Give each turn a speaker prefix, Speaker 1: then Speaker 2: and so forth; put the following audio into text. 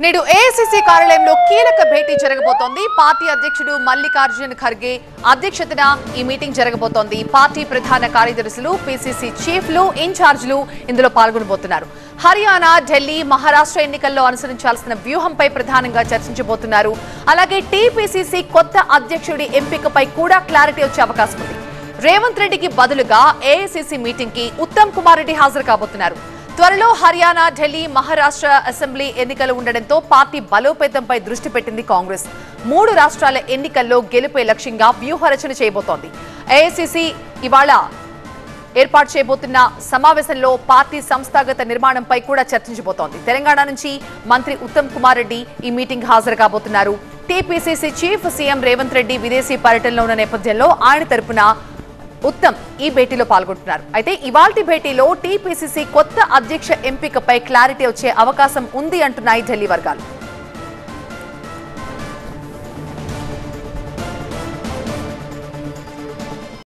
Speaker 1: నేడు ఏఐసీసీ కార్యాలయంలో కీలక భేటీ జరగబోతోంది. పార్టీ అధ్యక్షుడు మల్లికార్జున్ ఖర్గే అధ్యక్షతన ఈ మీటింగ్ జరగబోతోంది. పార్టీ ప్రధాన కార్యదర్శులు, పీసీసీ చీఫ్లు, ఇన్ఛార్జీలు ఇందులో పాల్గొనబోతున్నారు. హర్యానా, ఢిల్లీ, మహారాష్ట్ర ఎన్నికల్లో అనుసరించాల్సిన వ్యూహంపై ప్రధానంగా చర్చించబోతున్నారు. అలాగే టీపీసీసీ కొత్త అధ్యక్షుడి ఎంపికపై కూడా క్లారిటీ వచ్చే అవకాశం ఉంది. రేవంత్ రెడ్డికి బదులుగా ఏఐసీసీ మీటింగ్ కి ఉత్తమ్ కుమార్ రెడ్డి హాజరు కాబోతున్నారు. త్వరలో హర్యానా, ఢిల్లీ, మహారాష్ట్ర అసెంబ్లీ ఎన్నికలు ఉండడంతో పార్టీ బలోపేతంపై దృష్టి పెట్టింది కాంగ్రెస్. 3 రాష్ట్రాల ఎన్నికల్లో గెలుపే లక్ష్యంగా వ్యూహరచన చేయబోతోంది. ఏఐసీసీ ఇవాళ ఏర్పాటు చేయబోతున్న సమావేశంలో పార్టీ సంస్థాగత నిర్మాణంపై కూడా చర్చించబోతోంది. తెలంగాణ నుంచి మంత్రి ఉత్తమ్ కుమార్ రెడ్డి ఈ మీటింగ్ హాజరు కాబోతున్నారు. TPCC chief CM Revanth Reddy విదేశీ పర్యటనలో ఉన్న నేపథ్యంలో ఆయన తరపున ఉత్తమ్ ఈ భేటీలో పాల్గొంటున్నారు. అయితే ఇవాల్టి భేటీలో టీపీసీసీ కొత్త అధ్యక్ష ఎంపికపై క్లారిటీ వచ్చే అవకాశం ఉంది అంటున్నాయి ఢిల్లీ వర్గాలు.